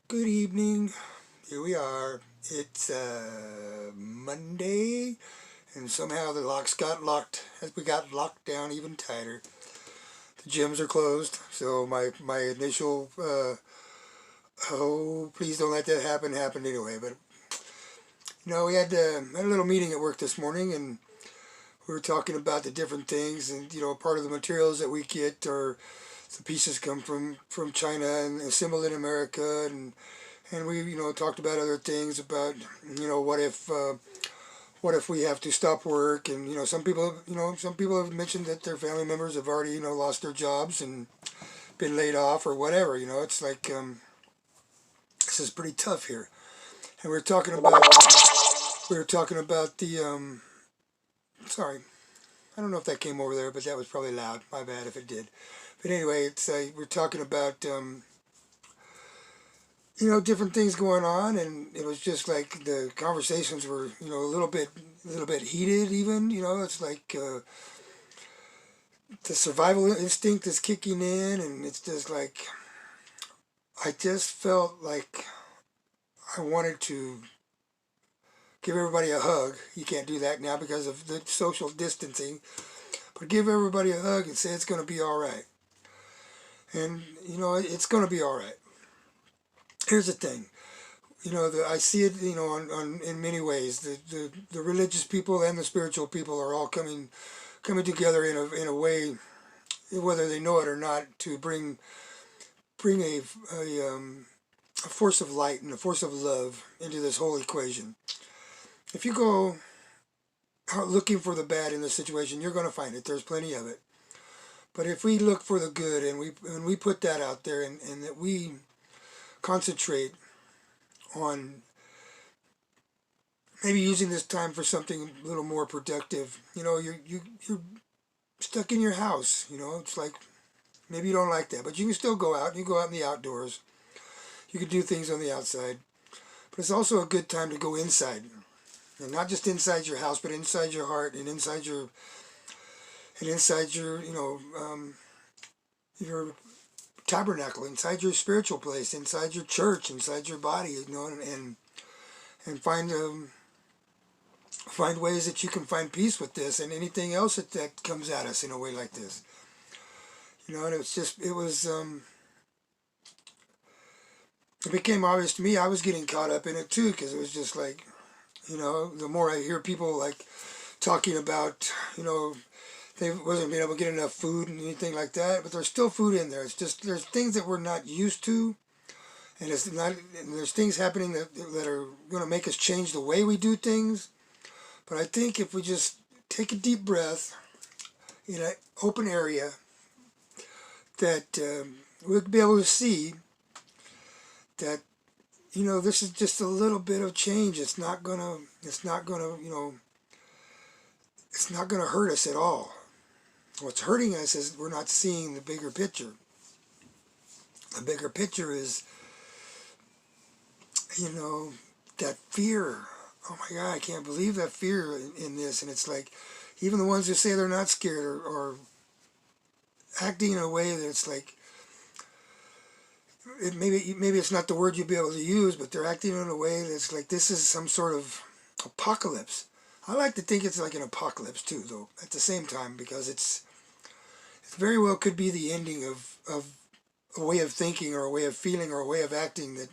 Good evening. Here we are. It's Monday, and somehow the locks got locked as we got locked down even tighter. The gyms are closed, so my initial oh please don't let that happen happened anyway. But we had a little meeting at work this morning, and we were talking about the different things, and part of the materials that we get are the pieces come from China and assembled in America, and we talked about other things about what if we have to stop work, and some people have mentioned that their family members have already lost their jobs and been laid off or whatever. It's like this is pretty tough here. And we were talking about the sorry, I don't know if that came over there, but that was probably loud. My bad if it did. But anyway, it's we're talking about different things going on, and it was just like the conversations were a little bit heated. Even it's like the survival instinct is kicking in, and it's just like I just felt like I wanted to give everybody a hug. You can't do that now because of the social distancing, but give everybody a hug and say it's going to be all right. And it's going to be all right. Here's the thing. I see it on in many ways. The religious people and the spiritual people are all coming together in a way, whether they know it or not, to bring a force of light and a force of love into this whole equation. If you go out looking for the bad in the situation, you're going to find it. There's plenty of it. But if we look for the good, and we put that out there, and that we concentrate on maybe using this time for something a little more productive. You're stuck in your house. It's like maybe you don't like that, but you can still go out. You can go out in the outdoors. You can do things on the outside, but it's also a good time to go inside, and not just inside your house, but inside your heart and inside your your tabernacle, inside your spiritual place, inside your church, inside your body. And find ways that you can find peace with this and anything else that comes at us in a way like this. And it became obvious to me I was getting caught up in it too, because it was just like, the more I hear people like talking about, they wasn't being able to get enough food and anything like that, but there's still food in there. It's just there's things that we're not used to, and it's not. And there's things happening that are going to make us change the way we do things. But I think if we just take a deep breath in an open area, that we'll be able to see that this is just a little bit of change. It's not gonna hurt us at all. What's hurting us is we're not seeing the bigger picture. The bigger picture is that fear. Oh my God, I can't believe that fear in this. And it's like, even the ones who say they're not scared are acting in a way that it's like, maybe it's not the word you'd be able to use, but they're acting in a way that's like this is some sort of apocalypse. I like to think it's like an apocalypse too, though, at the same time, because it very well could be the ending of a way of thinking or a way of feeling or a way of acting that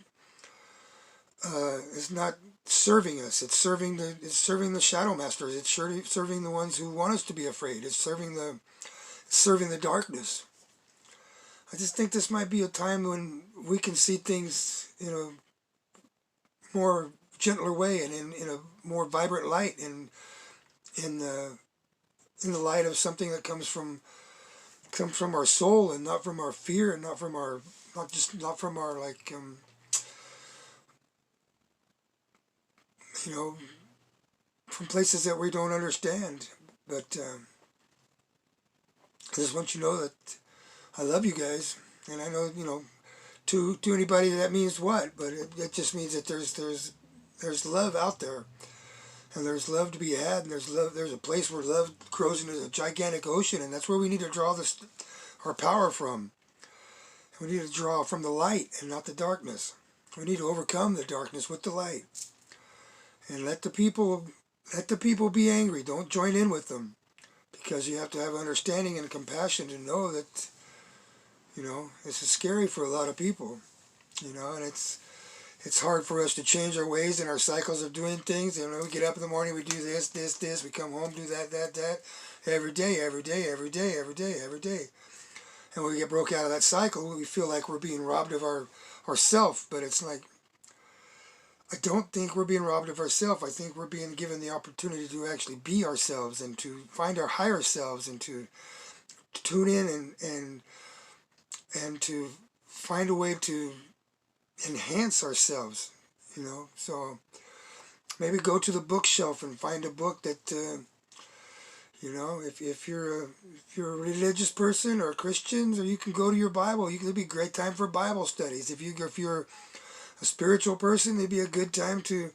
is not serving us. It's serving the shadow masters. It's serving the ones who want us to be afraid. It's serving the darkness. I just think this might be a time when we can see things in a more gentler way and in a more vibrant light, and in the light of something that comes from our soul and not from our fear and not from our like from places that we don't understand. But I just want you to know that I love you guys, and I know to anybody that means what, but it just means that there's love out there, and there's love to be had, and there's a place where love grows into a gigantic ocean, and that's where we need to draw our power from. We need to draw from the light and not the darkness. We need to overcome the darkness with the light. And let the people be angry. Don't join in with them. Because you have to have understanding and compassion to know that, this is scary for a lot of people. And it's hard for us to change our ways and our cycles of doing things. We get up in the morning, we do this. We come home, do that. Every day. And when we get broke out of that cycle, we feel like we're being robbed of ourself. But it's like, I don't think we're being robbed of ourselves. I think we're being given the opportunity to actually be ourselves and to find our higher selves and to tune in and to find a way to enhance ourselves. So maybe go to the bookshelf and find a book that if you're a religious person or Christians, or you can go to your Bible. It'd be a great time for Bible studies. If you're a spiritual person, it'd be a good time to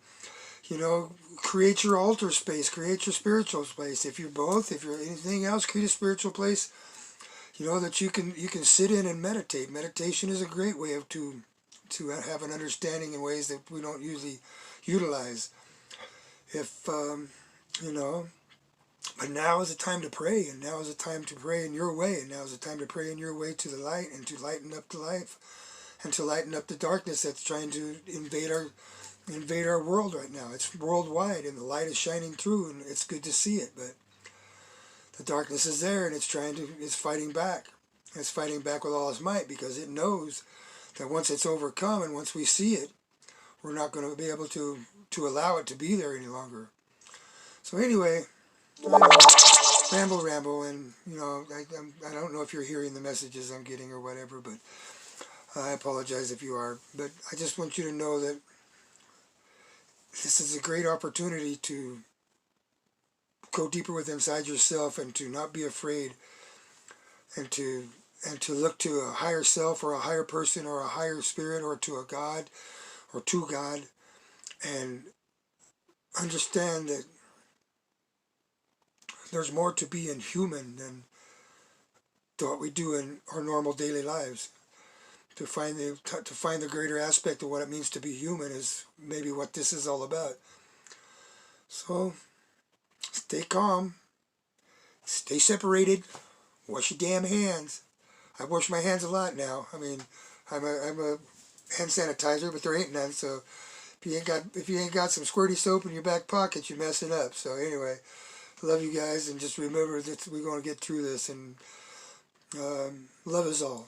create your altar space, create your spiritual space. If you're both, if you're anything else, create a spiritual place that you can sit in and meditate. Meditation is a great way to have an understanding in ways that we don't usually utilize. But now is the time to pray, and now is the time to pray in your way, and now is the time to pray in your way to the light, and to lighten up the life, and to lighten up the darkness that's trying to invade our world right now. It's worldwide, and the light is shining through, and it's good to see it, but the darkness is there, and it's fighting back. It's fighting back with all its might, because it knows that once it's overcome and once we see it, we're not going to be able to allow it to be there any longer. So anyway, ramble, and I don't know if you're hearing the messages I'm getting or whatever, but I apologize if you are. But I just want you to know that this is a great opportunity to go deeper within inside yourself, and to not be afraid, and to look to a higher self, or a higher person, or a higher spirit, or to a God, or to God, and understand that there's more to being human than to what we do in our normal daily lives. To find the greater aspect of what it means to be human is maybe what this is all about. So stay calm, stay separated, wash your damn hands. I wash my hands a lot now. I mean, I'm a hand sanitizer, but there ain't none. So if you ain't got some squirty soap in your back pocket, you're messing up. So anyway, I love you guys, and just remember that we're going to get through this, and love is all.